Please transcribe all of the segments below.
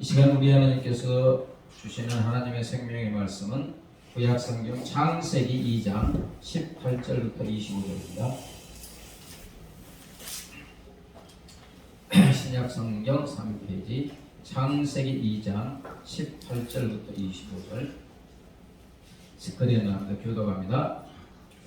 이 시간 우리 하나님께서 주시는 하나님의 생명의 말씀은 구약성경 창세기 2장 18절부터 25절입니다. 신약성경 3페이지 창세기 2장 18절부터 25절 스크린에 나옵니다. 교독합니다.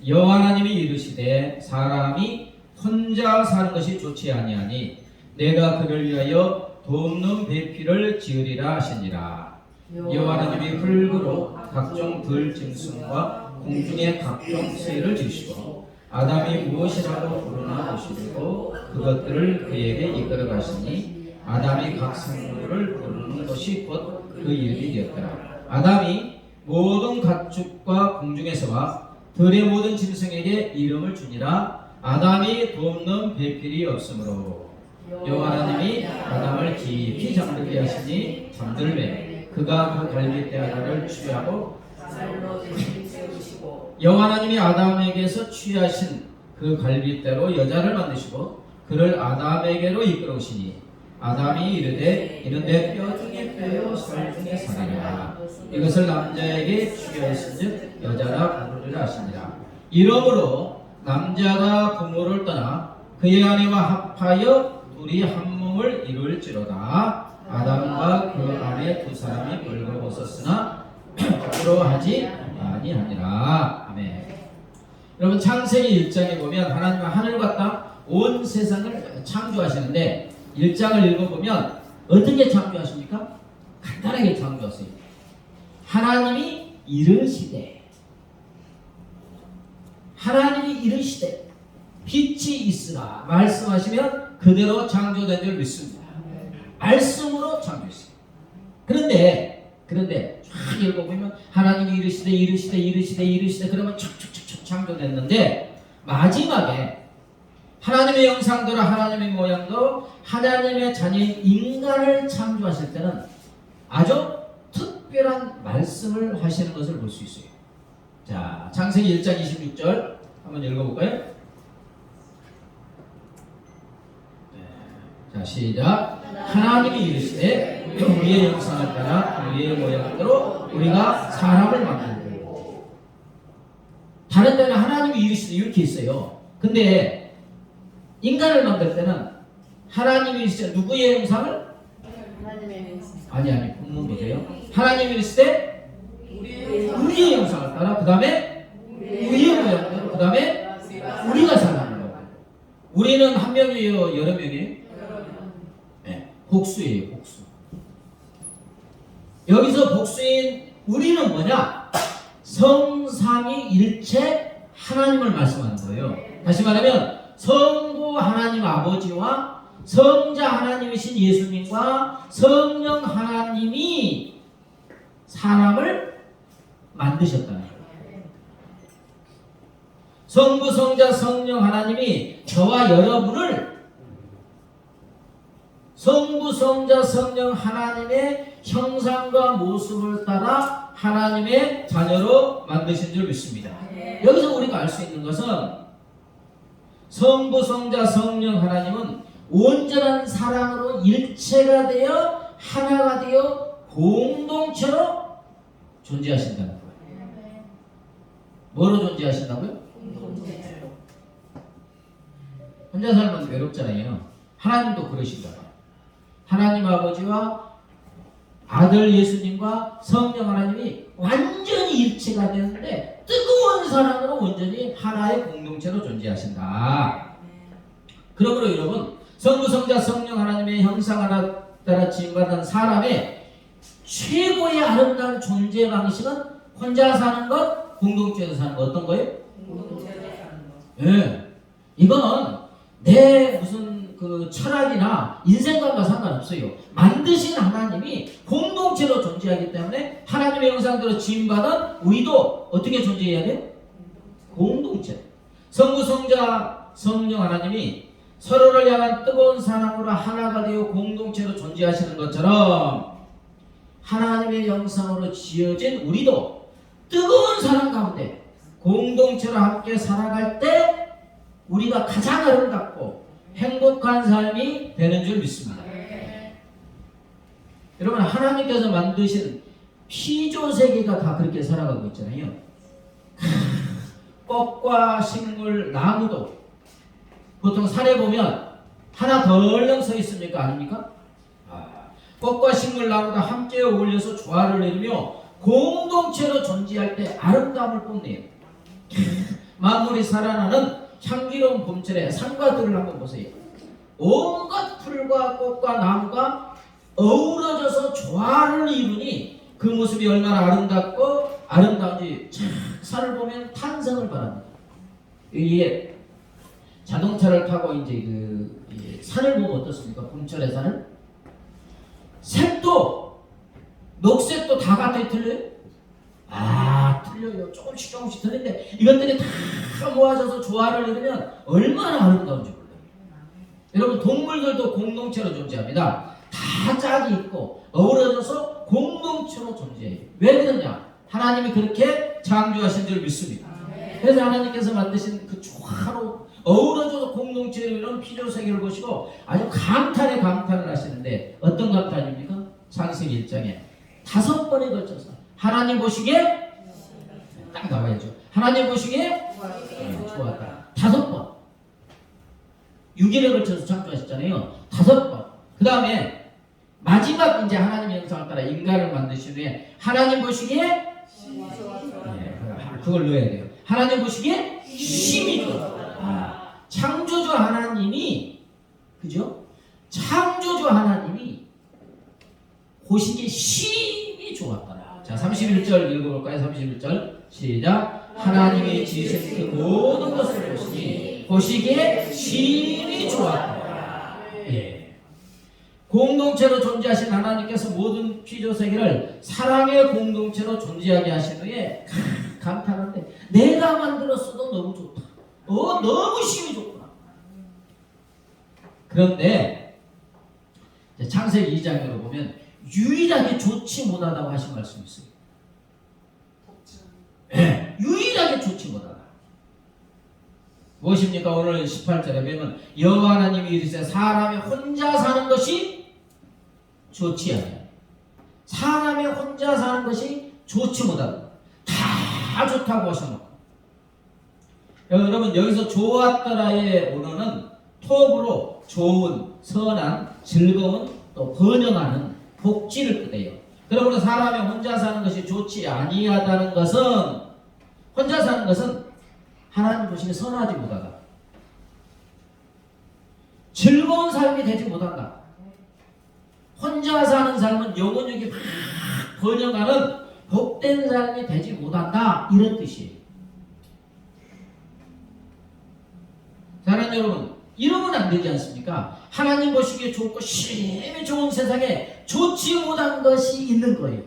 여호와 하나님이 이르시되 사람이 혼자 사는 것이 좋지 아니하니 내가 그를 위하여 돕는 배필을 지으리라 하시니라. 여호와 하나님이 흙으로 각종 들짐승과 공중의 각종 새를 지으시고 아담이 무엇이라고 부르나 보시고 그것들을 그에게 이끌어 가시니 아담이 각 생물을 부르는 것이 곧 그 이름이 되었더라. 아담이 모든 가축과 공중에서와 들의 모든 짐승에게 이름을 주니라. 아담이 돕는 배필이 없으므로 여호와 하나님이 아담을 깊이 잠들게 하시니 잠들매 그가 그 갈빗대하나를 취하고 여호와 하나님이 아담에게서 취하신 그 갈빗대로 여자를 만드시고 그를 아담에게로 이끌어오시니 아담이 이르되 이는 내 뼈 중에 뼈요 살 중에 살이라. 이것을 남자에게 취하였은즉 여자라 부르리라 하시니라. 이러므로 남자가 부모를 떠나 그의 아내와 합하여 둘이 한 몸을 이룰지로다. 아담과 그 아내 두 사람이 벌거벗었으나 부끄러워하지 아니하니라. 아멘. 여러분 창세기 1장에 보면 하나님은 하늘과 땅 온 세상을 창조하시는데 1장을 읽어보면 어떻게 창조하십니까? 간단하게 창조하세요. 하나님이 이르시되 빛이 있으라 말씀하시면 그대로 창조된 줄 믿습니다. 말씀으로 창조했어요. 그런데 쫙 읽어보면 하나님이 이르시되 그러면 촉촉촉촉 창조됐는데 마지막에 하나님의 형상대로 하나님의 모양도 하나님의 자녀인 인간을 창조하실 때는 아주 특별한 말씀을 하시는 것을 볼 수 있어요. 자, 창세기 1장 26절 한번 읽어볼까요? 네. 자, 시작. 하나님이 이르시되 우리의 형상을 따라 우리의 모양대로 우리가 사람을 만들고. 다른 데는 하나님이 이르시되 이렇게 있어요. 근데 인간을 만들 때는 하나님이 이르시되 누구의 형상을? 하나님의 형상. 아니 본문 보세요. 하나님이 이르시되 우리의 형상을 따라 그 다음에 우리의 모양대로 그 다음에 우리가 사람을. 우리는 한 명이에요? 여러 명이에요? 네, 복수예요. 복수. 여기서 복수인 우리는 뭐냐? 성삼위일체 하나님을 말씀하는 거예요. 다시 말하면 성부 하나님 아버지와 성자 하나님이신 예수님과 성령 하나님이 사람을 만드셨다는 거예요. 성부, 성자, 성령 하나님이 저와 여러분을 성부, 성자, 성령 하나님의 형상과 모습을 따라 하나님의 자녀로 만드신 줄 믿습니다. 여기서 우리가 알 수 있는 것은 성부, 성자, 성령 하나님은 온전한 사랑으로 일체가 되어 하나가 되어 공동체로 존재하신다는 거예요. 뭐로 존재하신다고요? 혼자 살면 외롭잖아요. 하나님도 그러신다. 하나님 아버지와 아들 예수님과 성령 하나님이 완전히 일체가 되는데 뜨거운 사랑으로 온전히 하나의 공동체로 존재하신다. 그러므로 여러분 성부, 성자, 성령 하나님의 형상 하나 따라 지음받은 사람의 최고의 아름다운 존재 방식은 혼자 사는 것, 공동체에서 사는 것. 어떤 거예요? 공동체에서 사는 것. 네. 이건 내 무슨 그 철학이나 인생관과 상관없어요. 만드신 하나님이 공동체로 존재하기 때문에 하나님의 형상대로 지음받은 우리도 어떻게 존재해야 돼요? 공동체. 성부, 성자, 성령 하나님이 서로를 향한 뜨거운 사랑으로 하나가 되어 공동체로 존재하시는 것처럼 하나님의 형상으로 지어진 우리도 뜨거운 사랑 가운데 공동체로 함께 살아갈 때 우리가 가장 아름답고 행복한 삶이 되는 줄 믿습니다. 여러분 하나님께서 만드신 피조 세계가 다 그렇게 살아가고 있잖아요. 꽃과 식물, 나무도 보통 산에 보면 하나 덜렁 서 있습니까? 아닙니까? 꽃과 식물, 나무가 함께 어울려서 조화를 이루며 공동체로 존재할 때 아름다움을 뽐내요. 만물이 살아나는 향기로운 봄철에 산과 들을 한번 보세요. 온갖 풀과 꽃과 나무가 어우러져서 조화를 이루니 그 모습이 얼마나 아름답고 아름다운지 산을 보면 탄성을 바랍니다. 이게 자동차를 타고 이제 산을 보면 어떻습니까? 봄철의 산을 색도 녹색도 다 같이 틀려요? 틀려요. 조금씩 틀린데 이것들이 다 모아져서 조화를 이루면 얼마나 아름다운지 몰라요. 여러분 동물들도 공동체로 존재합니다. 다 짝이 있고 어우러져서 공동체로 존재해요. 왜 그러냐? 하나님이 그렇게 창조하신 줄 믿습니다. 그래서 하나님께서 만드신 그 조화로 어우러져서 공동체로 이런 피조 세계를 보시고 아주 감탄을 하시는데 어떤 감탄입니까? 창세기 1장에 5번에 걸쳐서 하나님 보시기에 딱 나와야죠. 하나님 보시기에 좋았다. 5번. 6일에 걸쳐서 창조하셨잖아요. 5번. 그 다음에 마지막 이제 하나님의 형상을 따라 인간을 만드신 후에 하나님 보시기에 그걸 넣어야 돼요. 하나님 보시기에 심히 좋았다. 창조주 하나님이 그죠? 창조주 하나님이 보시기에 심히 좋았더라. 자, 31절 읽어볼까요? 31절 시작. 하나님이 지으신 그 모든 것을 보시기에 심히 좋았더라. 공동체로 존재하신 하나님께서 모든 피조 세계를 사랑의 공동체로 존재하게 하신 후에 감탄한데 내가 만들었어도 너무 좋다. 너무 심히 좋구나. 그런데 창세기 2장으로 보면 유일하게 좋지 못하다고 하신 말씀이 있어요. 유일하게 좋지 못하다. 무엇입니까? 오늘 18절에 보면 여호와 하나님이 이르시되 사람이 혼자 사는 것이 좋지 않아요. 사람이 혼자 사는 것이 좋지 못하다. 다 좋다고 하셔놓고 여러분 여기서 좋았더라의 언어는 톱으로 좋은, 선한, 즐거운, 또 번영하는 복지를 뜻해요. 그러므로 사람이 혼자 사는 것이 좋지 아니하다는 것은 혼자 사는 것은 하나님 보시기에 선하지 못하다. 즐거운 삶이 되지 못한다. 혼자 사는 삶은 영혼력이 막 번영하는 복된 삶이 되지 못한다. 이런 뜻이에요. 사랑하는 여러분, 이러면 안 되지 않습니까? 하나님 보시기에 좋고 심히 좋은 세상에 좋지 못한 것이 있는 거예요.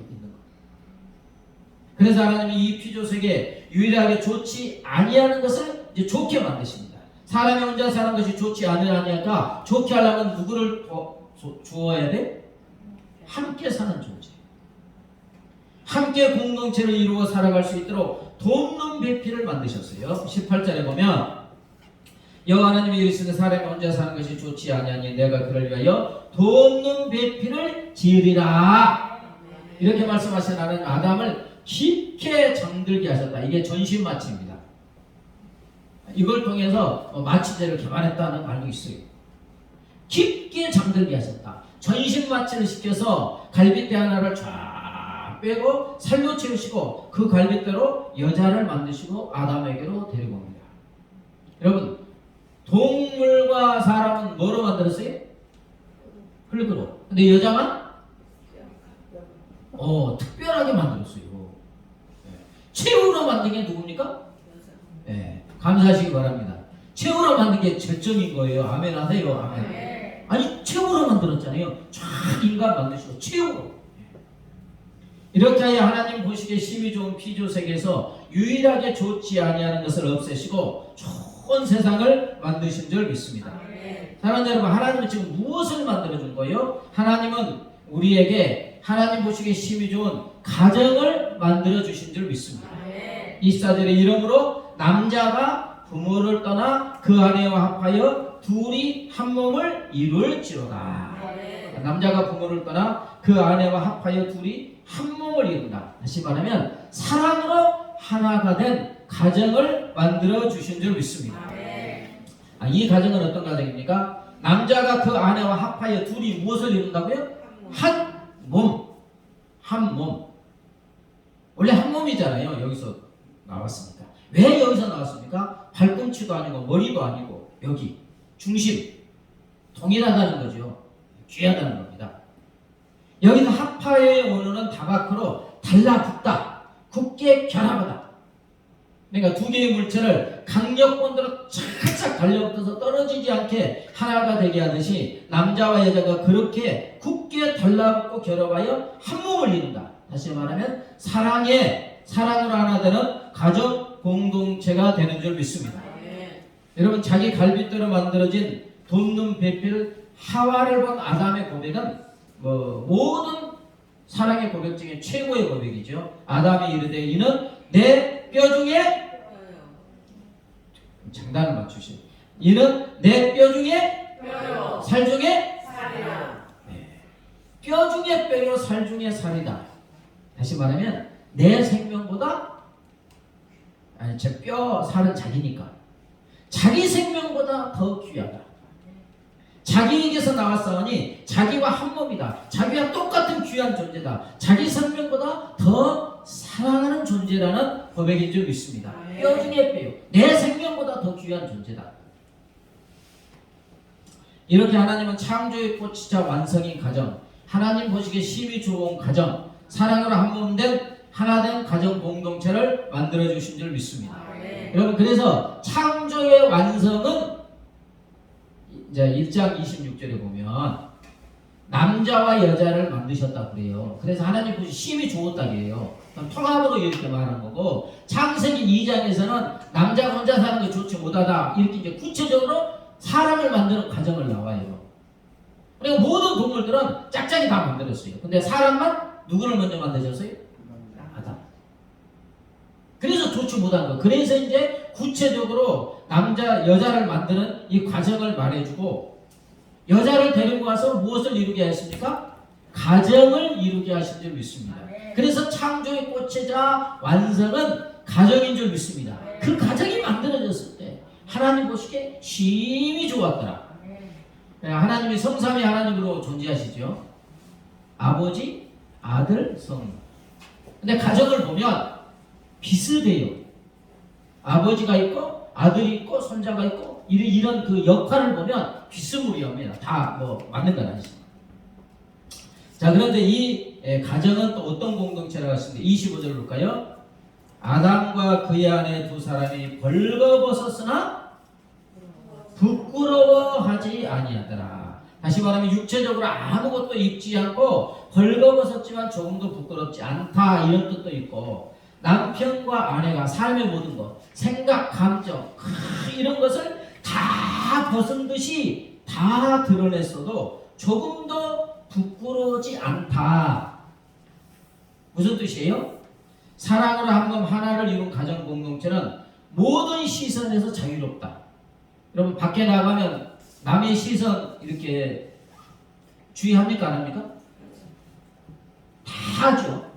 그래서 하나님이 이 피조세계에 유일하게 좋지 아니하는 것을 이제 좋게 만드십니다. 사람이 혼자 사는 것이 좋지 아니하니까 좋게 하려면 누구를 주어야 돼? 함께 사는 존재. 함께 공동체를 이루어 살아갈 수 있도록 돕는 배필을 만드셨어요. 18절에 보면 여호와 하나님이 이르시되 사람이 혼자 사는 것이 좋지 아니하니 내가 그를 위하여 돕는 배필을 지으리라. 이렇게 말씀하신 하나님 아담을 깊게 잠들게 하셨다. 이게 전신 마취입니다. 이걸 통해서 마취제를 개발했다는 말도 있어요. 깊게 잠들게 하셨다. 전신 마취를 시켜서 갈빗대 하나를 쫙 빼고 살로 채우시고 그 갈빗대로 여자를 만드시고 아담에게로 데리고 옵니다. 여러분 동물과 사람은 뭐로 만들었어요? 흙으로. 근데 여자만 특별하게 만들었어요. 최후로 만든 게 누굽니까? 감사하시기 바랍니다. 최후로 만든 게 절정인 거예요. 아멘 하세요. 아멘. 아니 최후로 만들었잖아요. 쫙 인간 만드시고 최후로. 이렇게 하여 하나님 보시기에 심히 좋은 피조 세계에서 유일하게 좋지 아니하는 것을 없애시고 좋은 세상을 만드신 줄 믿습니다. 사랑하는 여러분, 하나님은 지금 무엇을 만들어준 거예요? 하나님은 우리에게 하나님 보시기에 심히 좋은 가정을 만들어 주신 줄 믿습니다. 24절에 이러므로 남자가 부모를 떠나 그 아내와 합하여 둘이 한 몸을 이룰지로다. 남자가 부모를 떠나 그 아내와 합하여 둘이 한 몸을 이룬다. 다시 말하면 사랑으로 하나가 된 가정을 만들어 주신 줄 믿습니다. 이 가정은 어떤 가정입니까? 남자가 그 아내와 합하여 둘이 무엇을 이룬다고요? 한 몸. 한 몸. 원래 한 몸이잖아요. 여기서 나왔으니까. 왜 여기서 나왔습니까? 발꿈치도 아니고 머리도 아니고 여기 중심. 동일하다는 거죠. 귀하다는 겁니다. 여기서 합하여의 원어는 다바크로 달라붙다, 굳게 결합하다. 그러니까 두 개의 물체를 강력본드로 착착 달려붙어서 떨어지지 않게 하나가 되게 하듯이 남자와 여자가 그렇게 굳게 달라붙고 결합하여 한 몸을 이룬다. 다시 말하면 사랑으로 하나 되는 가정 공동체가 되는 줄 믿습니다. 여러분, 자기 갈빗대로 만들어진 돕는 배필 하와를 본 아담의 고백은 모든 사랑의 고백 중에 최고의 고백이죠. 아담이 이르되 이는 내 뼈 중에 장단을 맞추시오. 이는 내 뼈 중에 뼈요. 살 중에 살이라. 뼈 중에 뼈요 살 중에 살이다. 다시 말하면 내 생명보다 제 뼈 살은 자기니까 자기 생명보다 더 귀하다. 자기에게서 나왔사오니 자기와 한 몸이다. 자기와 똑같은 귀한 존재다. 자기 생명보다 더 사랑하는 존재라는 고백인 줄 믿습니다. 뼈 중에 뼈요. 내 생명보다 더 귀한 존재다. 이렇게 하나님은 창조의 꽃이자 완성인 가정, 하나님 보시기에 심히 좋은 가정, 사랑으로 한 몸 된 하나된 가정 공동체를 만들어 주신 줄 믿습니다. 여러분, 그래서 창조의 완성은 이제 1장 26절에 보면 남자와 여자를 만드셨다고 그래요. 그래서 하나님 보시 심히 좋았다고해요. 통합으로 이렇게 말한 거고, 창세기 2장에서는 남자 혼자 사는 게 좋지 못하다 이렇게 이제 구체적으로 사람을 만드는 과정을 나와요. 그리고 모든 동물들은 짝짝이 다 만들었어요. 근데 사람만 누구를 먼저 만드셨어요? 아담. 그래서 좋지 못한 거. 그래서 이제 구체적으로 여자를 만드는 이 과정을 말해주고, 여자를 데리고 와서 무엇을 이루게 하십니까? 가정을 이루게 하신 줄 믿습니다. 그래서 창조의 꽃이자 완성은 가정인 줄 믿습니다. 그 가정이 만들어졌을 때 하나님 보시기에 심히 좋았더라. 하나님이 성삼위 하나님으로 존재하시죠. 아버지, 아들, 성령. 근데 가정을 보면 비슷해요. 아버지가 있고 아들이 있고 손자가 있고 이런 그 역할을 보면 비스무리합니다. 다 맞는 건 아니죠. 자, 그런데 이 가정은 또 어떤 공동체라고 하시는데 25절 볼까요? 아담과 그의 아내 두 사람이 벌거벗었으나 부끄러워하지 아니하더라. 다시 말하면 육체적으로 아무것도 입지 않고 벌거벗었지만 조금도 부끄럽지 않다, 이런 뜻도 있고, 남편과 아내가 삶의 모든 것, 생각, 감정 이런 것을 다 벗은 듯이 다 드러냈어도 조금도 부끄러우지 않다. 무슨 뜻이에요? 사랑으로 한 몸 하나를 이룬 가정 공동체는 모든 시선에서 자유롭다. 여러분, 밖에 나가면 남의 시선 이렇게 주의합니까? 안 합니까? 다 하죠.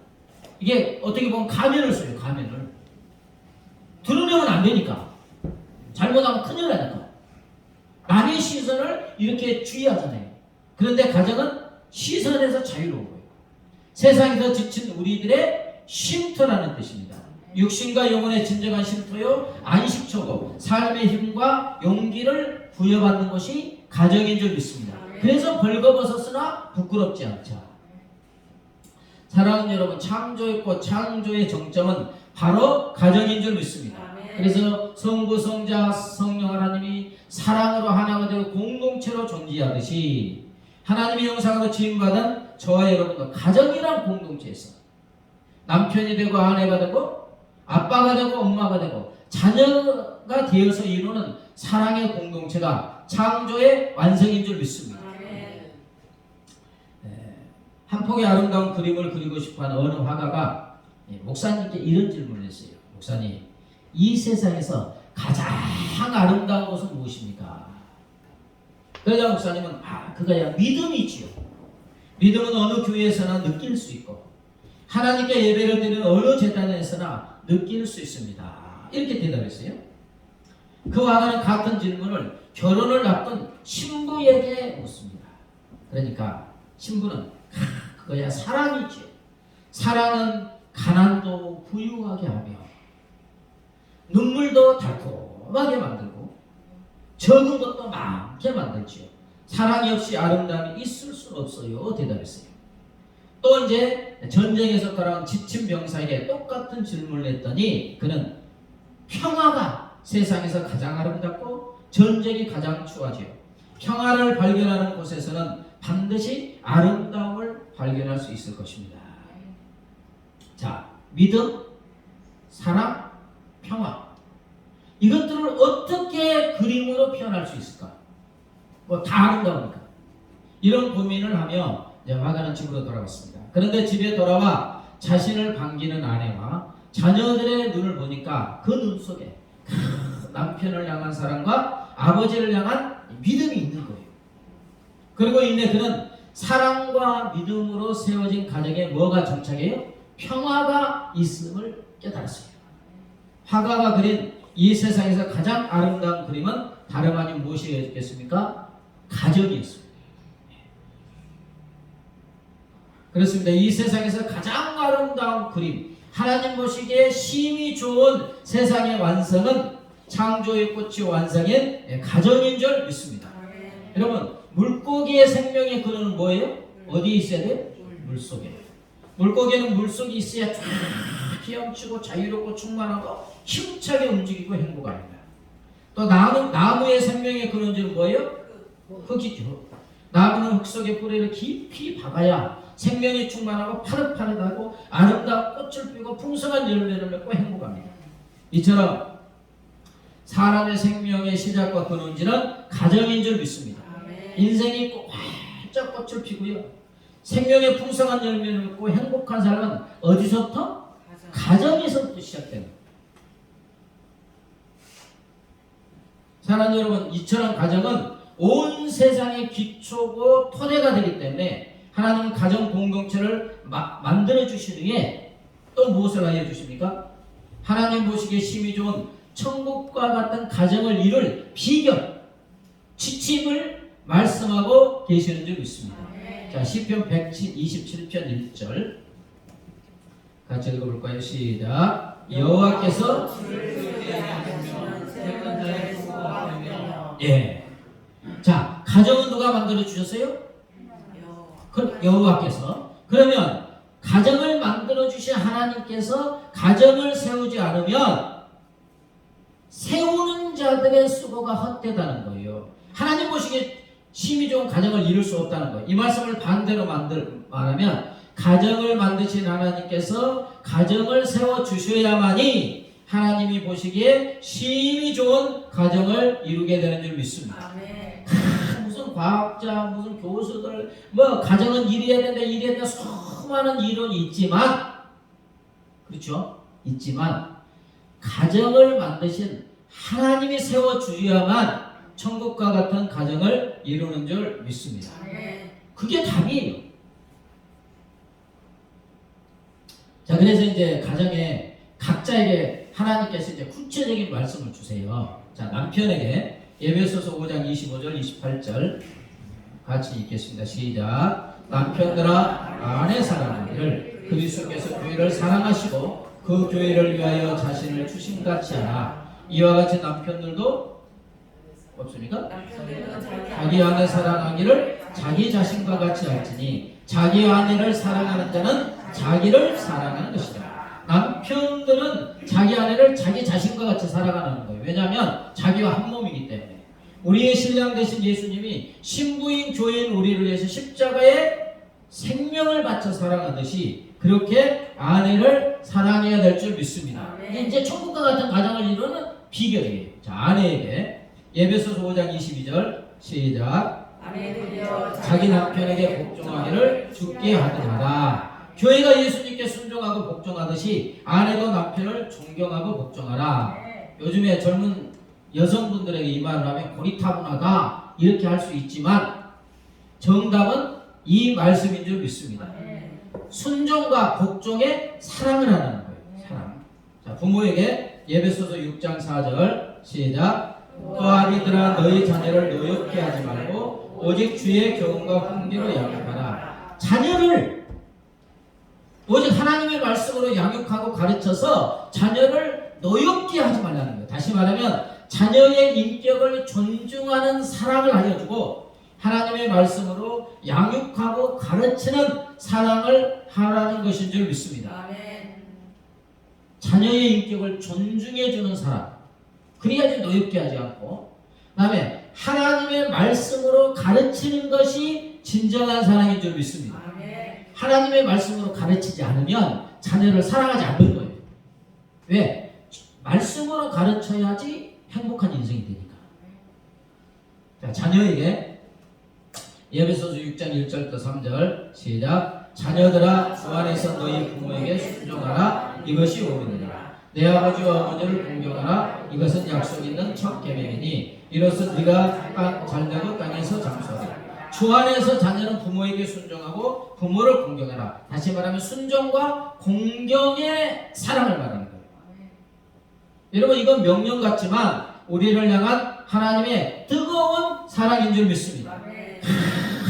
이게 어떻게 보면 가면을 써요. 가면을 드러내면 안 되니까, 잘못하면 큰일 나니까 남의 시선을 이렇게 주의하잖아요. 그런데 가정은 시선에서 자유로운 거예요. 세상에서 지친 우리들의 쉼터라는 뜻입니다. 육신과 영혼의 진정한 쉼터요, 안식처고 삶의 힘과 용기를 부여받는 것이 가정인 줄 믿습니다. 그래서 벌거벗었으나 부끄럽지 않자. 사랑하는 여러분, 창조의 꽃, 창조의 정점은 바로 가정인 줄 믿습니다. 그래서 성부, 성자, 성령 하나님이 사랑으로 하나가 되어 공동체로 존재하듯이 하나님의 형상으로 지음받은 저와 여러분도 가정이란 공동체에서 남편이 되고 아내가 되고 아빠가 되고 엄마가 되고 자녀가 되어서 이루는 사랑의 공동체가 창조의 완성인 줄 믿습니다. 한 폭의 아름다운 그림을 그리고 싶어하는 어느 화가가 목사님께 이런 질문을 했어요. 목사님, 이 세상에서 가장 아름다운 것은 무엇입니까? 그러자 목사님은 그거야 믿음이지요. 믿음은 어느 교회에서나 느낄 수 있고 하나님께 예배를 드리는 어느 재단에서나 느낄 수 있습니다. 이렇게 대답했어요. 그와 같은 질문을 결혼을 앞둔 신부에게 묻습니다. 그러니까 신부는 그거야 사랑이지. 사랑은 가난도 부유하게 하며 눈물도 달콤하게 만들고 적은 것도 많게 만들지요. 사랑이 없이 아름다움이 있을 수 없어요. 대답했어요. 또 이제 전쟁에서 돌아온 지친 병사에게 똑같은 질문을 했더니 그는 평화가 세상에서 가장 아름답고 전쟁이 가장 추하지요. 평화를 발견하는 곳에서는 반드시 아름다움을 발견할 수 있을 것입니다. 자, 믿음, 사랑, 평화. 이것들을 어떻게 그림으로 표현할 수 있을까? 뭐 다 아름다우니까. 이런 고민을 하며 이제 화가는 집으로 돌아왔습니다. 그런데 집에 돌아와 자신을 반기는 아내와 자녀들의 눈을 보니까 그 눈 속에 남편을 향한 사랑과 아버지를 향한 믿음이 있는 거예요. 그리고 이내 그는 사랑과 믿음으로 세워진 가정에 뭐가 정착해요? 평화가 있음을 깨달았어요. 화가가 그린 이 세상에서 가장 아름다운 그림은 다름 아닌 무엇이겠습니까? 가정이었습니다. 그렇습니다. 이 세상에서 가장 아름다운 그림, 하나님 보시기에 심히 좋은 세상의 완성은 창조의 꽃이 완성인 가정인 줄 믿습니다. 여러분, 물고기의 생명의 근원은 뭐예요? 어디에 있어야 돼요? 물속에. 물고기는 물속에 있어야 쫙 헤엄치고 자유롭고 충만하고 힘차게 움직이고 행복합니다. 또 나무의 생명의 근원은 뭐예요? 흙이죠. 나무는 흙 속에 뿌리를 깊이 박아야 생명이 충만하고 파릇파릇하고 아름다운 꽃을 피우고 풍성한 열매를 맺고 행복합니다. 이처럼 사람의 생명의 시작과 근원지는 가정인 줄 믿습니다. 인생이 활짝 꽃을 피고요. 생명의 풍성한 열매를 맺고 행복한 사람은 어디서부터? 가정에서부터 시작됩니다. 사랑하는 여러분, 이처럼 가정은 온 세상의 기초고 토대가 되기 때문에 하나님은 가정 공동체를 만들어 주신 후에 또 무엇을 하여 주십니까? 하나님 보시기에 심히 좋은 천국과 같은 가정을 이룰 비결, 지침을 말씀하고 계시는 줄 믿습니다. 자, 시편 127편 1절 같이 읽어볼까요? 시작. 여호와께서 예. 자, 가정은 누가 만들어 주셨어요? 여호와께서. 그러면 가정을 만들어 주신 하나님께서 가정을 세우지 않으면 세우는 자들의 수고가 헛되다는 거예요. 하나님 보시기에 심히 좋은 가정을 이룰 수 없다는 거예요. 이 말씀을 반대로 말하면 가정을 만드신 하나님께서 가정을 세워 주셔야만이 하나님이 보시기에 심히 좋은 가정을 이루게 되는 줄 믿습니다. 무슨 과학자, 무슨 교수들, 뭐 가정은 이래야 된다, 이래야 된다, 수많은 이론이 있지만, 그렇죠? 있지만 가정을 만드신 하나님이 세워 주셔야만 천국과 같은 가정을 이루는 줄 믿습니다. 그게 답이에요. 자, 그래서 이제 가정에 각자에게 하나님께서 이제 구체적인 말씀을 주세요. 자, 남편에게 에베소서 5장 25절 28절 같이 읽겠습니다. 시작. 남편들아 아내 사랑하기를 그리스도께서 교회를 사랑하시고 그 교회를 위하여 자신을 주심같이 하라. 이와 같이 남편들도 없습니까? 자기 아내 사랑하기를 자기 자신과 같이 할지니 자기 아내를 사랑하는 자는 자기를 사랑하는 것이다. 남편들은 자기 아내를 자기 자신과 같이 사랑하는 거예요. 왜냐하면 자기와 한 몸이기 때문에. 우리의 신랑 되신 예수님이 신부인 교회인 우리를 위해서 십자가에 생명을 바쳐 사랑하듯이 그렇게 아내를 사랑해야 될 줄 믿습니다. 이게 이제 천국과 같은 가정을 이루는 비결이에요. 자, 아내에게 에베소서 5장 22절 시작. 아내들이여 자기 남편에게 복종하기를 주께 하듯하라. 교회가 예수님께 순종하고 복종하듯이 아내도 남편을 존경하고 복종하라. 요즘에 젊은 여성분들에게 이 말을 하면 고리타분하다 이렇게 할 수 있지만 정답은 이 말씀인 줄 믿습니다. 순종과 복종에 사랑을 하는 거예요. 사랑. 자, 부모에게 에베소서 6장 4절 시작. 또 아비들아 너희 자녀를 노엽게 하지 말고 오직 주의 교훈과 훈계로 양육하라. 자녀를 오직 하나님의 말씀으로 양육하고 가르쳐서 자녀를 노엽게 하지 말라는 거예요. 다시 말하면 자녀의 인격을 존중하는 사랑을 알려주고 하나님의 말씀으로 양육하고 가르치는 사랑을 하라는 것인 줄 믿습니다. 자녀의 인격을 존중해주는 사랑. 그래야지 노엽게 하지 않고, 그 다음에 하나님의 말씀으로 가르치는 것이 진정한 사랑인 줄 믿습니다. 하나님의 말씀으로 가르치지 않으면 자녀를 사랑하지 않는 거예요. 왜? 말씀으로 가르쳐야지 행복한 인생이 되니까. 자, 자녀에게 에베소서 6장 1절부터 3절 시작. 자녀들아 주 안에서 너희 부모에게 순종하라. 이것이 옳으니라. 내 아버지와 어머니를 공경하라. 이것은 약속 있는 첫 계명이니 이로써 네가 잘되고 땅에서 장수하라. 주 안에서 자녀는 부모에게 순종하고 부모를 공경하라. 다시 말하면 순종과 공경의 사랑을 말하는 거예요. 여러분 이건 명령 같지만 우리를 향한 하나님의 뜨거운 사랑인 줄 믿습니다.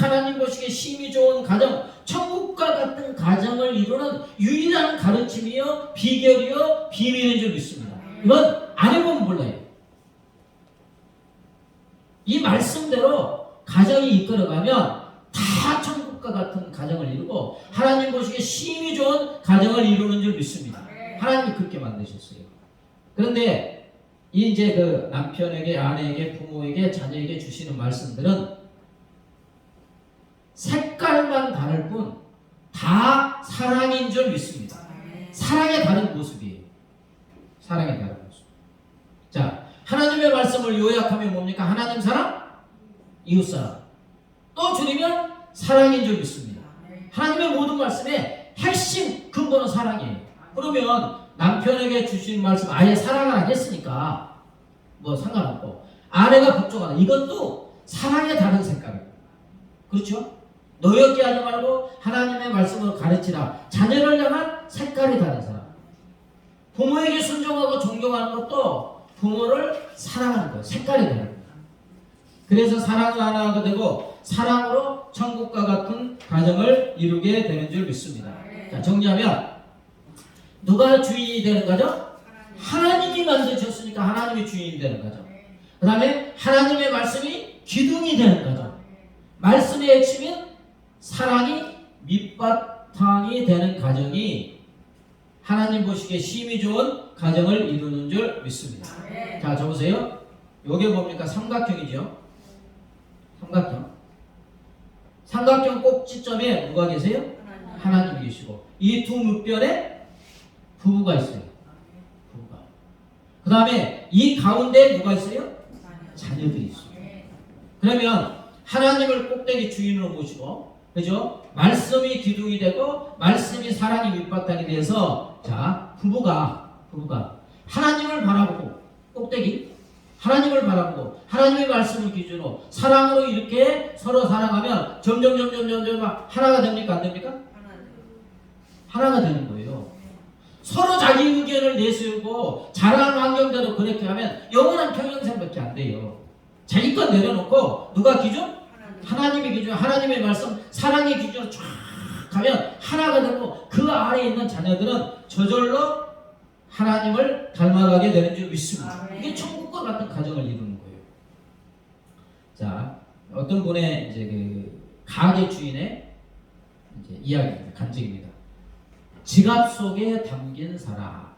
하나님 보시기에 심히 좋은 가정, 천국과 같은 가정을 이루는 유일한 가르침이요 비결이요 비밀인 줄 믿습니다. 이건 안 해보면 몰라요. 이 말씀대로 가정이 이끌어가면 다 천국과 같은 가정을 이루고 하나님 보시기에 심히 좋은 가정을 이루는 줄 믿습니다. 하나님이 그렇게 만드셨어요. 그런데 이제 그 남편에게, 아내에게, 부모에게, 자녀에게 주시는 말씀들은 색깔만 다를 뿐 다 사랑인 줄 믿습니다. 사랑의 다른 모습이에요. 사랑의 다른 모습. 자, 하나님의 말씀을 요약하면 뭡니까? 하나님 사랑, 이웃 사랑. 또 줄이면 사랑인 줄 믿습니다. 하나님의 모든 말씀의 핵심 근본은 사랑이에요. 그러면 남편에게 주신 말씀 아예 사랑을 안 했으니까 뭐 상관없고, 아내가 복종하는 이것도 사랑의 다른 색깔이에요. 그렇죠? 노엽게 하지 말고 하나님의 말씀을 가르치라. 자녀를 향한 색깔이 다른 사람. 부모에게 순종하고 존경하는 것도 부모를 사랑하는 거예요. 색깔이 다른 거예요. 그래서 사랑을 하나가 되고 사랑으로 천국과 같은 가정을 이루게 되는 줄 믿습니다. 자, 정리하면 누가 주인이 되는 거죠? 하나님이 만드셨으니까 하나님이 주인이 되는 거죠. 그 다음에 하나님의 말씀이 기둥이 되는 거죠. 말씀의 핵심인 사랑이 밑바탕이 되는 가정이 하나님 보시기에 심히 좋은 가정을 이루는 줄 믿습니다. 자, 저 보세요. 요게 뭡니까? 삼각형이죠. 삼각형 꼭지점에 누가 계세요? 하나님이 계시고 이 두 밑변에 부부가 있어요. 부부가. 그 다음에 이 가운데 누가 있어요? 자녀들이 있어요. 그러면 하나님을 꼭대기 주인으로 모시고, 그죠? 말씀이 기둥이 되고 말씀이 사랑이 밑바탕이 돼서, 자, 부부가 하나님을 바라보고 꼭대기 하나님을 바라보고 하나님의 말씀을 기준으로 사랑으로 이렇게 서로 사랑하면 점점 하나가 됩니까? 안 됩니까? 하나가 되는 거예요. 서로 자기 의견을 내세우고 자라는 환경대로 그렇게 하면 영원한 평행선밖에 안 돼요. 자기 것 내려놓고 누가 기준? 하나님의 기준, 하나님의 말씀, 사랑의 기준으로 쫙 가면 하나가 되고 그 아래에 있는 자녀들은 저절로 하나님을 닮아가게 되는 줄 믿습니다. 이게 천국과 같은 가정을 이루는 거예요. 자, 어떤 분의 이제 그 가게 주인의 이제 이야기입니다. 간증입니다. 지갑 속에 담긴 사람.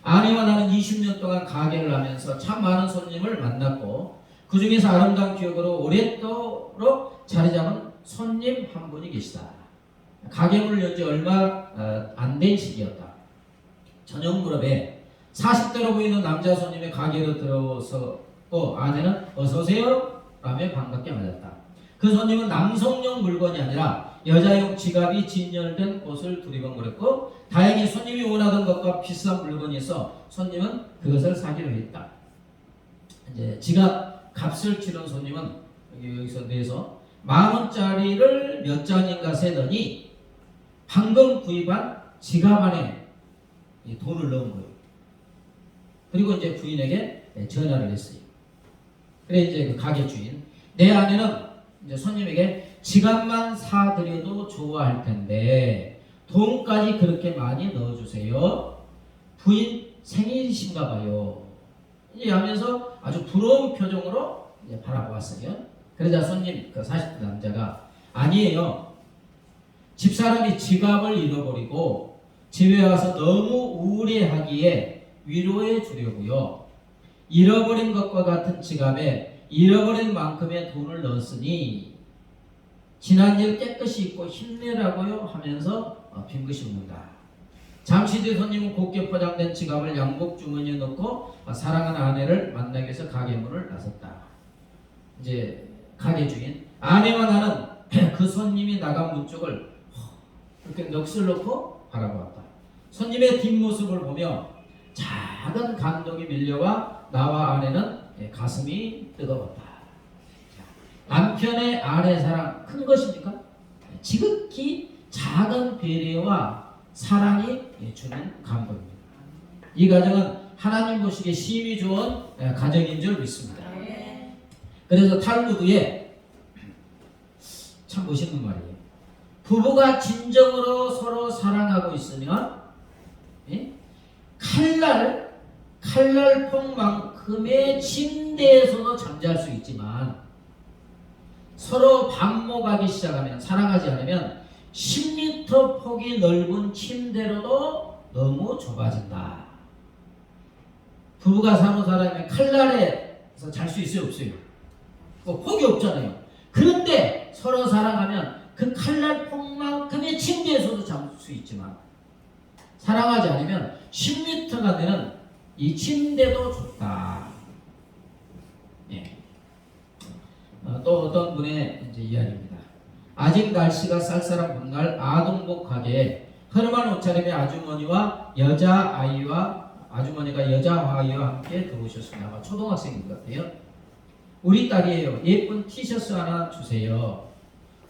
아내와 나는 20년 동안 가게를 하면서 참 많은 손님을 만났고 그 중에서 아름다운 기억으로 오랫도록 자리 잡은 손님 한 분이 계시다. 가게문을 연 지 얼마 안 된 시기였다. 저녁 무렵에 40대로 보이는 남자 손님의 가게로 들어서 또 아내는 어서 오세요 라며 반갑게 맞았다. 그 손님은 남성용 물건이 아니라 여자용 지갑이 진열된 옷을 두리번거렸고 다행히 손님이 원하던 것과 비싼 물건이 있어 손님은 그것을 사기로 했다. 이제 지갑 값을 치른 손님은 여기서 내서 10,000원짜리를 몇 장인가 세더니 방금 구입한 지갑 안에 이 돈을 넣은 거예요. 그리고 이제 부인에게 전화를 했어요. 그래 이제 그 가게 주인, 내 아내는 이제 손님에게 지갑만 사드려도 좋아할 텐데 돈까지 그렇게 많이 넣어주세요. 부인 생일이신가 봐요. 이제 하면서 아주 부러운 표정으로 이제 바라보았어요. 그러자 손님, 그 40대 남자가, 아니에요. 집사람이 지갑을 잃어버리고 집에 와서 너무 우울해하기에 위로해 주려고요. 잃어버린 것과 같은 지갑에 잃어버린 만큼의 돈을 넣었으니 지난 일 깨끗이 잊고 힘내라고요 하면서 빙긋이 웃는다. 잠시 뒤 손님은 곱게 포장된 지갑을 양복 주머니에 넣고 사랑하는 아내를 만나기 위해서 가게 문을 나섰다. 이제 가게 주인, 아내와 나는 그 손님이 나간 문 쪽을 이렇게 넋을 놓고 바라보았다. 손님의 뒷모습을 보며 작은 감동이 밀려와 나와 아내는 가슴이 뜨거웠다. 남편의 아내 사랑 큰 것입니까? 지극히 작은 배려와 사랑이 주는 감동입니다. 이 가정은 하나님 보시기에 심히 좋은 가정인 줄 믿습니다. 그래서 탈무드에 참 멋있는 말이에요. 부부가 진정으로 서로 사랑하고 있으면 칼날폭만큼의 침대에서도 잠잘 수 있지만 서로 반목하기 시작하면, 사랑하지 않으면 10m 폭이 넓은 침대로도 너무 좁아진다. 부부가 서로 사랑하면 칼날에서 잘 수 있어요, 없어요? 폭이 없잖아요. 그런데 서로 사랑하면 그 칼날 폭만큼의 침대에서도 잠들 수 있지만 사랑하지 않으면 10m가 되는 이 침대도 좁다. 예. 또 어떤 분의 이제 이야기입니다. 아직 날씨가 쌀쌀한 봄날 아동복 가게에 허름한 옷차림의 아주머니가 여자아이와 함께 들어오셨습니다. 아마 초등학생인 것 같아요. 우리 딸이에요. 예쁜 티셔츠 하나 주세요.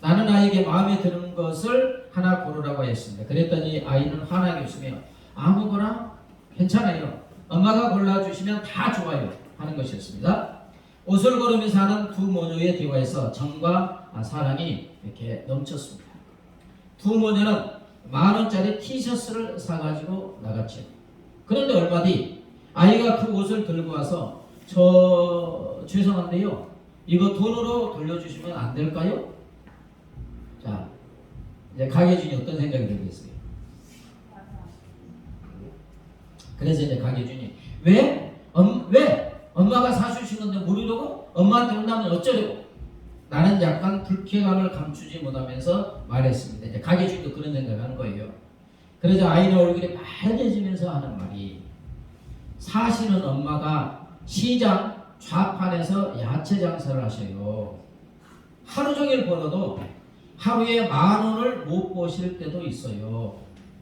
나는 아이에게 마음에 드는 것을 하나 고르라고 했습니다. 그랬더니 아이는 환하게 웃으며 아무거나 괜찮아요. 엄마가 골라주시면 다 좋아요 하는 것이었습니다. 옷을 고르면서 하는 두 모녀의 대화에서 정과 사랑이 이렇게 넘쳤습니다. 두 모녀는 10,000원짜리 티셔츠를 사가지고 나갔죠. 그런데 얼마 뒤 아이가 그 옷을 들고 와서 죄송한데요, 이거 돈으로 돌려주시면 안 될까요? 자, 이제 가게 주인이 어떤 생각이 들겠어요? 그래서 이제 가게 주인이 왜 엄마가 사주신 건데 모르려고? 엄마한테 혼나면 어쩌려고? 나는 약간 불쾌감을 감추지 못하면서 말했습니다. 이제 가게 주인도 그런 생각을 하는 거예요. 그래서 아이는 얼굴이 빨개지면서 하는 말이, 사실은 엄마가 시장 좌판에서 야채 장사를 하셔요. 하루 종일 벌어도 하루에 10,000원을 못 버실 때도 있어요.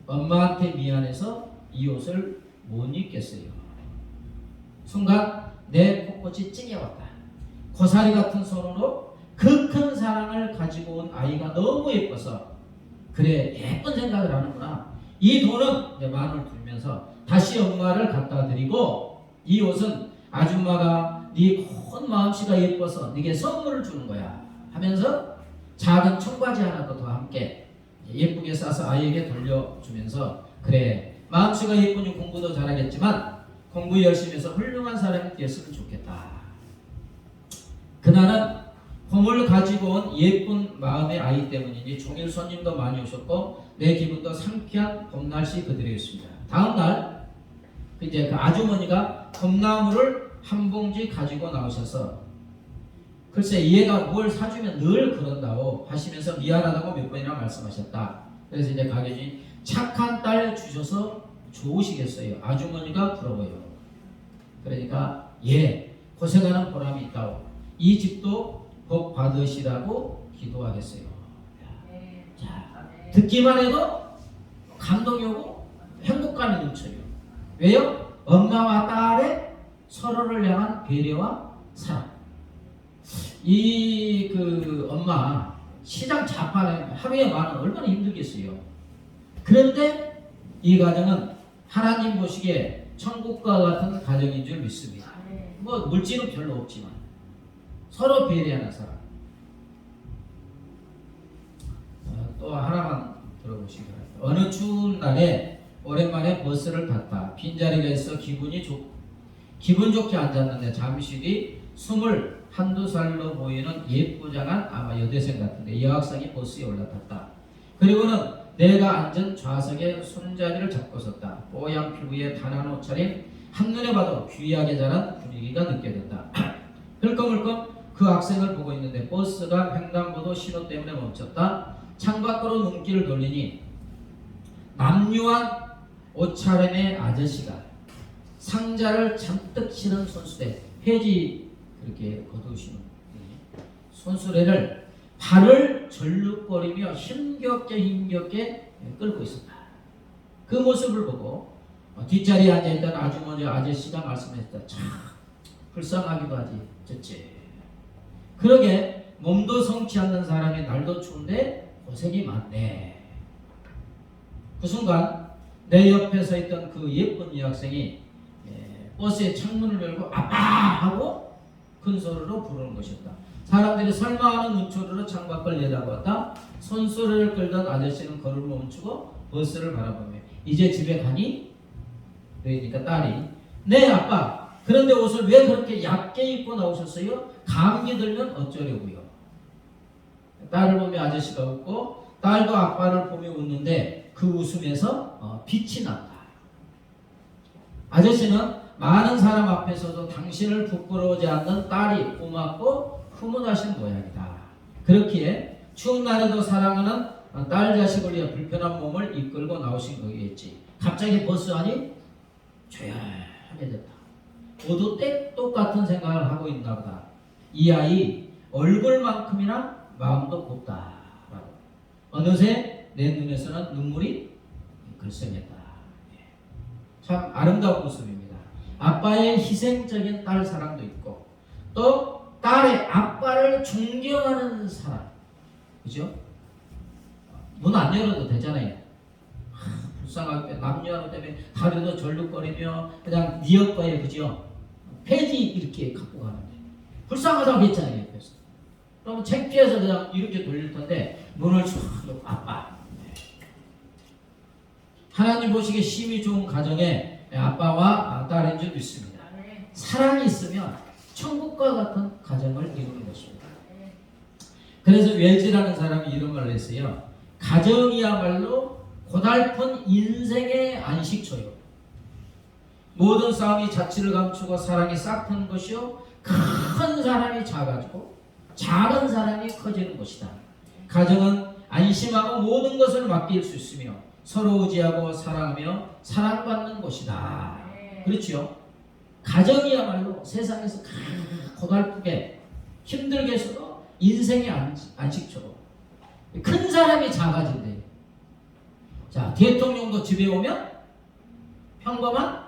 엄마한테 미안해서 이 옷을 못 입겠어요. 순간 내 콧꽃이 찡해왔다. 고사리 같은 손으로 그 큰 사랑을 가지고 온 아이가 너무 예뻐서, 그래 예쁜 생각을 하는구나. 이 돈은 이제 10,000원을 들면서 다시 엄마를 갖다 드리고, 이 옷은 아줌마가 네 큰 마음씨가 예뻐서 네게 선물을 주는 거야 하면서 작은 청바지 하나도 더 함께 예쁘게 싸서 아이에게 돌려주면서, 그래 마음씨가 예쁘니 공부도 잘하겠지만 공부 열심히 해서 훌륭한 사람이 되었으면 좋겠다. 그날은 봄을 가지고 온 예쁜 마음의 아이 때문이니 종일 손님도 많이 오셨고 내 기분도 상쾌한 봄날씨 그대로였습니다. 다음날 이제 그 아주머니가 봄나무를 한 봉지 가지고 나오셔서, 글쎄 얘가 뭘 사주면 늘 그런다고 하시면서 미안하다고 몇 번이나 말씀하셨다. 그래서 이제 가게 주인, 착한 딸 주셔서 좋으시겠어요. 아주머니가 부러워요. 그러니까 고생하는 보람이 있다고, 이 집도 복 받으시라고 기도하겠어요. 자, 듣기만 해도 감동이 오고 행복감이 넘쳐요. 왜요? 엄마와 딸의 서로를 향한 배려와 사랑. 이 그 엄마 시장 자판에 하루에 만원 얼마나 힘들겠어요. 그런데 이 가정은 하나님 보시기에 천국과 같은 가정인 줄 믿습니다. 뭐 물질은 별로 없지만 서로 배려하는 사람. 또 하나만 들어보시기 바랍니다. 어느 추운 날에 오랜만에 버스를 탔다. 빈자리가 있어 기분 좋게 앉았는데 잠시 뒤 21~22살로 보이는 예쁘장한 아마 여대생 같은데 여학생이 버스에 올라탔다. 그리고는 내가 앉은 좌석에 손잡이를 잡고 섰다. 뽀얀 피부에 단한 옷차림, 한눈에 봐도 귀하게 자란 분위기가 느껴졌다. 흘끔흘끔 그 학생을 보고 있는데 버스가 횡단보도 신호 때문에 멈췄다. 창밖으로 눈길을 돌리니 남유한 옷차림의 아저씨가 상자를 잔뜩 실은 손수레, 폐지 그렇게 거두시는 손수레를 발을 절룩거리며 힘겹게 끌고 있었다. 그 모습을 보고 뒷자리에 앉아있던 아주머니 아저씨가 말씀했다. 참 불쌍하기도 하지. 쩌째. 그러게 몸도 성치 않는 사람이 날도 추운데 고생이 많네. 그 순간 내 옆에 서 있던 그 예쁜 여학생이 버스의 창문을 열고 아빠 하고 큰 소리로 부르는 것이었다. 사람들이 설마 하는 눈초리로 창밖을 내다보았다. 손수레를 끌던 아저씨는 걸음을 멈추고 버스를 바라보며 이제 집에 가니? 그러니까 딸이 네 아빠 그런데 옷을 왜 그렇게 얇게 입고 나오셨어요? 감기 들면 어쩌려고요? 딸을 보며 아저씨가 웃고 딸도 아빠를 보며 웃는데 그 웃음에서 빛이 난다. 아저씨는 많은 사람 앞에서도 당신을 부끄러워하지 않는 딸이 고맙고 흐뭇하신 모양이다. 그렇기에 추운 날에도 사랑하는 딸 자식을 위해 불편한 몸을 이끌고 나오신 거겠지. 갑자기 버스 안이 조용해졌다. 모두 똑같은 생각을 하고 있나 보다. 이 아이 얼굴만큼이나 마음도 곱다라고. 어느새 내 눈에서는 눈물이 글썽했다. 참 아름다운 모습입니다. 아빠의 희생적인 딸 사랑도 있고 또 딸의 아빠를 존경하는 사람. 그죠? 문 안 열어도 되잖아요. 불쌍하게 남녀하는 때문에 다리도 절룩거리며 그냥 네 오빠에 그죠? 폐지 이렇게 갖고 가는데 불쌍하다고 했잖아요. 옆에서. 그러면 창피해서 그냥 이렇게 돌릴 텐데 문을 쭉 열고 아빠. 하나님 보시기에 심히 좋은 가정에 아빠와 딸인 줄 믿습니다. 사랑이 있으면 천국과 같은 가정을 이루는 것입니다. 그래서 웰즈라는 사람이 이런 말을 했어요. 가정이야말로 고달픈 인생의 안식처요. 모든 싸움이 자취를 감추고 사랑이 싹 트는 것이요. 큰 사람이 작아지고 작은 사람이 커지는 것이다. 가정은 안심하고 모든 것을 맡길 수 있으며 서로 의지하고 사랑하며 사랑받는 곳이다. 그렇죠? 가정이야말로 세상에서 가장 고달프게 힘들게 해서도 인생의 안식처로 큰 사람이 작아진대. 자, 대통령도 집에 오면 평범한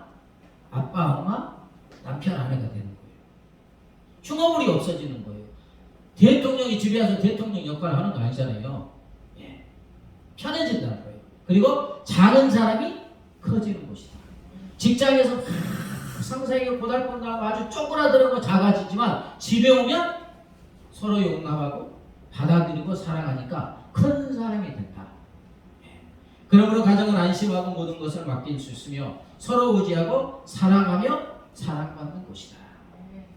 아빠, 엄마, 남편, 아내가 되는 거예요. 흉어물이 없어지는 거예요. 대통령이 집에 와서 대통령 역할을 하는 거 아니잖아요. 예. 편해진다는 거예요. 그리고 작은 사람이 커지는 곳이다. 직장에서 상사에게 고달픈다고 아주 쪼그라들고 작아지지만 집에 오면 서로 용납하고 받아들이고 사랑하니까 큰 사람이 된다. 그러므로 가정은 안심하고 모든 것을 맡길 수 있으며 서로 의지하고 사랑하며 사랑받는 곳이다.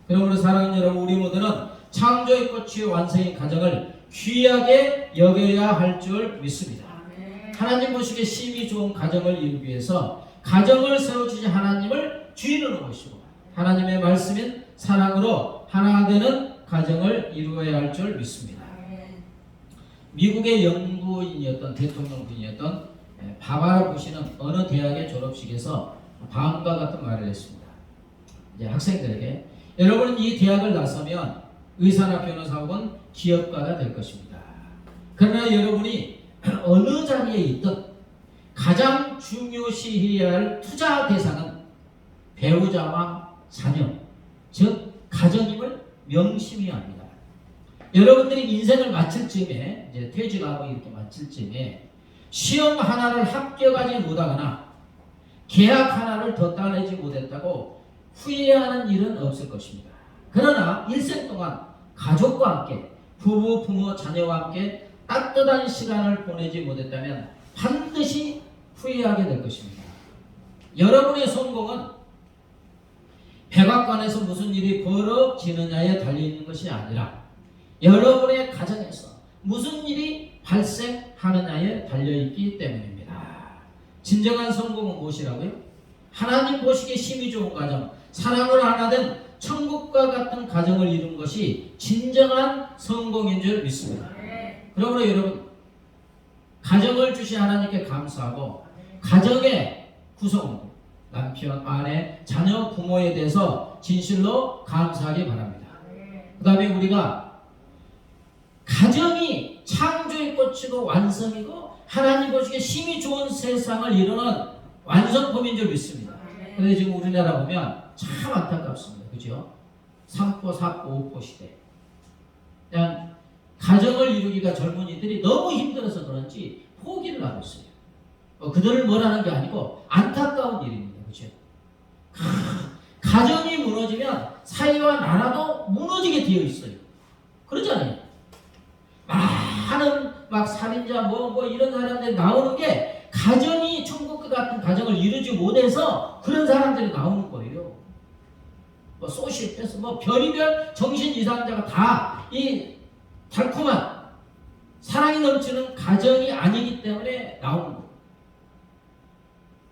그러므로 사랑하는 여러분, 우리 모두는 창조의 꽃이 완성인 가정을 귀하게 여겨야 할 줄 믿습니다. 하나님 보시기에 심히 좋은 가정을 이루기 위해서 가정을 세워주신 하나님을 주인으로 모시고 하나님의 말씀인 사랑으로 하나가 되는 가정을 이루어야 할 줄 믿습니다. 미국의 연구인이었던 대통령분이었던 바바라 부시는 어느 대학의 졸업식에서 다음과 같은 말을 했습니다. 이제 학생들에게 여러분은 이 대학을 나서면 의사나 변호사 혹은 기업가가 될 것입니다. 그러나 여러분이 어느 자리에 있든 가장 중요시해야 할 투자 대상은 배우자와 자녀, 즉 가정임을 명심해야 합니다. 여러분들이 인생을 마칠 쯤에 이제 퇴직하고 이렇게 마칠 쯤에 시험 하나를 합격하지 못하거나 계약 하나를 더 따내지 못했다고 후회하는 일은 없을 것입니다. 그러나 일생 동안 가족과 함께 부부, 부모, 자녀와 함께 따뜻한 시간을 보내지 못했다면 반드시 후회하게 될 것입니다. 여러분의 성공은 백악관에서 무슨 일이 벌어지느냐에 달려있는 것이 아니라 여러분의 가정에서 무슨 일이 발생하느냐에 달려있기 때문입니다. 진정한 성공은 무엇이라고요? 하나님 보시기에 심히 좋은 가정, 사랑을 하나 된 천국과 같은 가정을 이룬 것이 진정한 성공인 줄 믿습니다. 그러므로 여러분, 가정을 주신 하나님께 감사하고 가정의 구성, 남편, 아내, 자녀, 부모에 대해서 진실로 감사하기 바랍니다. 그 다음에 우리가 가정이 창조의 꽃이고 완성이고 하나님 보시기에 심히 좋은 세상을 이루는 완성품인 줄 믿습니다. 그런데 지금 우리나라 보면 참 안타깝습니다. 그죠? 3포, 4포, 5포 시대. 그냥 가정을 이루기가 젊은이들이 너무 힘들어서 그런지 포기를 하고 있어요. 그들을 뭐라는 게 아니고 안타까운 일입니다. 그죠? 가정이 무너지면 사회와 나라도 무너지게 되어 있어요. 그러잖아요. 많은 막 살인자 뭐 이런 사람들이 나오는 게 가정이 천국과 같은 가정을 이루지 못해서 그런 사람들이 나오는 거예요. 뭐 소시오패스 뭐 별의별 정신 이상자가 다 이 달콤한 사랑이 넘치는 가정이 아니기 때문에 나오는 거예요.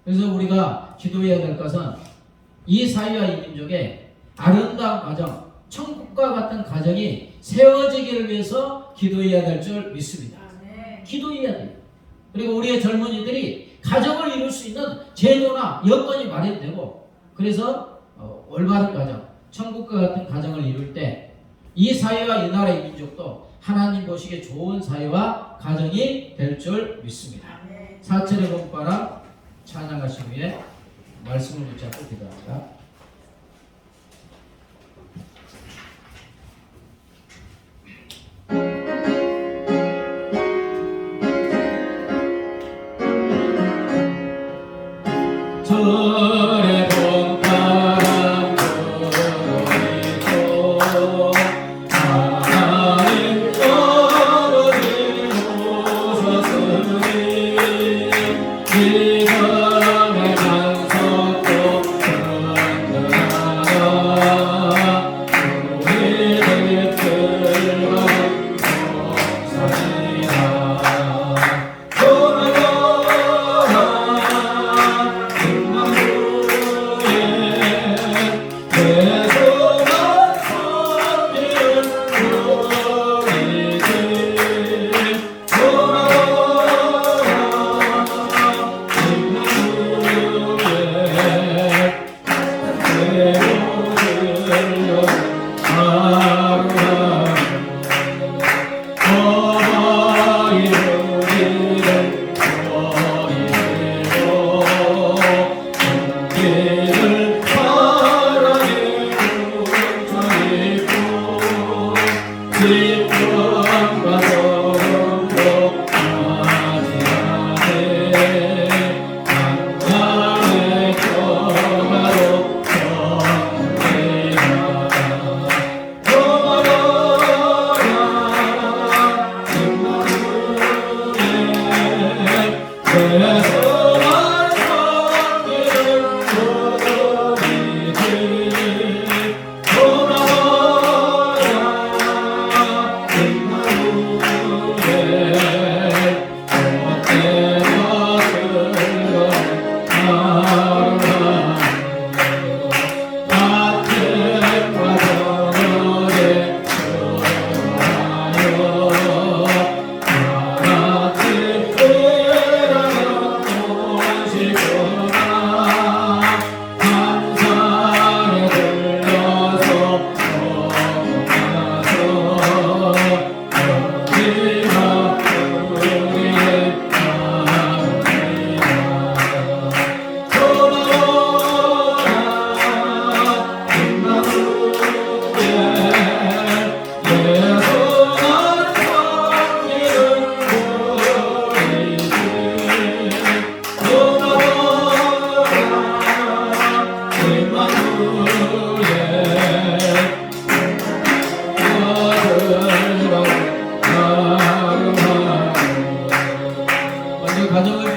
그래서 우리가 기도해야 될 것은 이 사회와 이 민족의 아름다운 가정, 천국과 같은 가정이 세워지기를 위해서 기도해야 될 줄 믿습니다. 기도해야 돼요. 그리고 우리의 젊은이들이 가정을 이룰 수 있는 제도나 여건이 마련되고 그래서 올바른 가정, 천국과 같은 가정을 이룰 때 이 사회와 이 나라의 민족도 하나님 보시기에 좋은 사회와 가정이 될 줄 믿습니다. 사철의 본바람 찬양하신 후에 말씀을 붙잡고 기도합니다. 절의 봄바람 불어오고 하나님 떨어지고 오셨으니 지금의 반석도 든든하다 우리의 뜻과 감사이다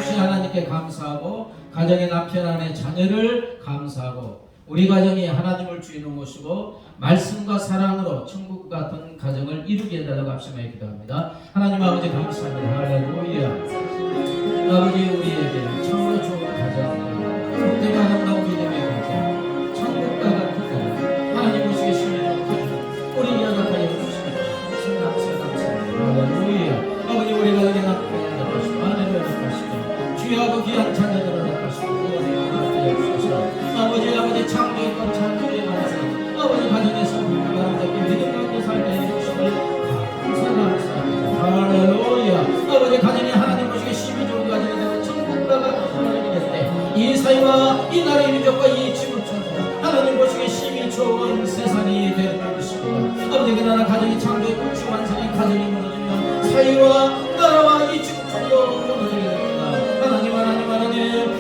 주신 하나님께 감사하고 가정의 남편 아내 자녀를 감사하고 우리 가정이 하나님을 주인으로 모시고 말씀과 사랑으로 천국 같은 가정을 이루게 해달라고 합심하여 기도합니다. 하나님 아버지 감사합니다. 할렐루야. 아버지 우리에게 참으로 좋은 가정, 내가 아름다운 믿음의 가정, 천국과 같은 가정, 하나님 보시기에 신뢰하는 가정, 우리 연합하여 주시옵소서. 감사합니다. 할렐루야. 아버지 우리 가정의 남편을 연합하시고 아내를 연합하시고 귀하고 귀한 자녀들을 연합하시고 구원하여 주소서. 아버지 창조의 것 창조의 만세 아버지 가정에서 아름답게 믿음 가운데 살게 해주시니 감사합니다. 할렐루야. 아버지 가정이 하나님 보시기에 심히 좋은 가정이 되고 천국과 같은 하나님이 될 때 이 사회와 이 나라의 민족과 이 지구촌도 하나님 보시기에 심히 좋은 세상이 될 것입니다. 아버지 그러나 가정이 창조의 꽃이 완성의 가정이 무너지면 사회와 나라와 이 지구촌도 무너지게 됩니다. 하나님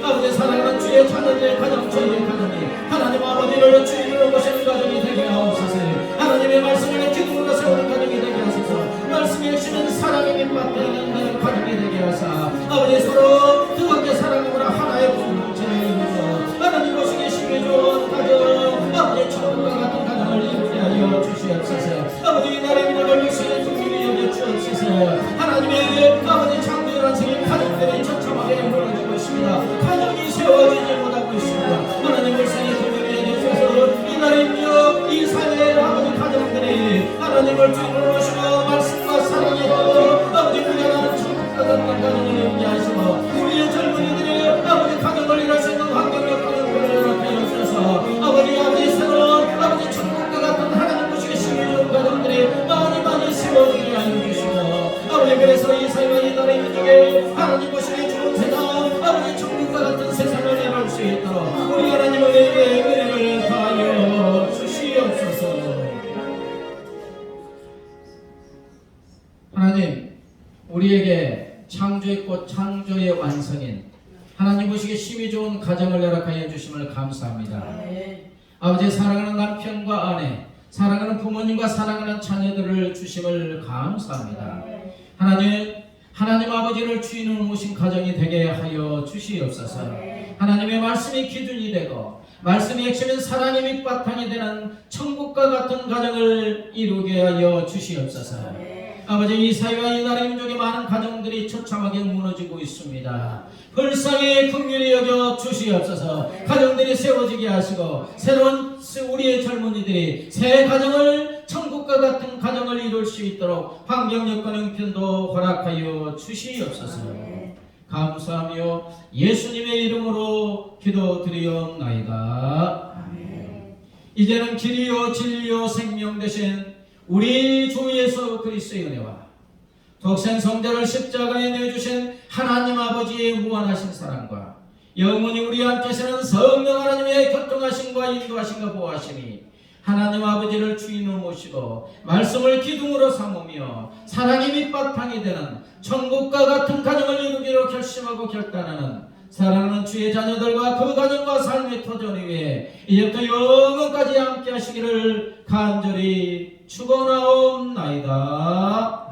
아버지 사랑하는 주의 자녀들의 가정 저희의 가정이 하나님 아버지를 주인으로 모시는 가정이 되게 하옵소서. 하나님의 말씀을 기둥으로 세우는 가정이 되게 하소서. 말씀이 핵심은 사랑의 밑바탕이는 가정이 되게 하사 아버지 서로 뜨겁게 사랑하므로 하나의 공동체를 이루어 하나님 보시기에 심히 좋은 가정 아버지 천국과 같은 가정을 이루게 하여 주시옵소서. 아버지 이 나라의 민족을 역사의 통일이 여겨 주옵소서. 하나님의 아버지 창조의 완성인 가정들이 처참하게 무너지고 있습니다. 가정이 세워지지 못하고 있습니다. 하나님 불쌍히 돌보게 해주셔서 이 나라의 민족 이 사회의 아버지 가정들이 하나님을 주인으로 모시고 말씀과 사랑으로 아버지 우리가 천국과 같은 가정을 이루게 하시고 우리의 젊은이들이 아버지 가정을 이룰 수 있는 환경을 허락하여 주셔서 아버지 새로운 아버지 천국과 같은 하나님 보시기 심히 좋은 가정들이 많이 세워지게 하여 주시고 아버지 그래서 이 사회와 이 나라의 민족에 하나님 보시기 좋은 세상 아버지 천국과 같은 세상을 이룰 수 있도록 우리 하나님에게 은혜를 하여 주시옵소서. 하나님 우리에게 창조의 꽃 창조의 완성인 하나님 보시기에 심히 좋은 가정을 허락하여 주심을 감사합니다. 아버지 사랑하는 남편과 아내 사랑하는 부모님과 사랑하는 자녀들을 주심을 감사합니다. 하나님 아버지를 주인으로 모신 가정이 되게 하여 주시옵소서. 하나님의 말씀이 기준이 되고 말씀이 핵심인 사랑의 밑바탕이 되는 천국과 같은 가정을 이루게 하여 주시옵소서. 아버지 이 사회와 이 나라의 민족의 많은 가정들이 처참하게 무너지고 있습니다. 불쌍히 긍휼히 여겨 주시옵소서. 가정들이 세워지게 하시고 새로운 우리의 젊은이들이 새 가정을 천국과 같은 가정을 이룰 수 있도록 환경 여건 형편도 허락하여 주시옵소서. 감사하며 예수님의 이름으로 기도드리옵나이다. 이제는 길이요 진리요 생명 되신 우리 주 예수 그리스도의 은혜와 독생 성자를 십자가에 내주신 하나님 아버지의 무한하신 사랑과 영원히 우리와 함께 계시는 성령 하나님의 교통하심과 인도하심과 보호하심이 하나님 아버지를 주인으로 모시고 말씀을 기둥으로 삼으며 사랑의 밑바탕이 되는 천국과 같은 가정을 이루기로 결심하고 결단하는 사랑하는 주의 자녀들과 그 가정과 삶의 터전 위에 이제부터 영원까지 함께 하시기를 간절히 축원하옵나이다.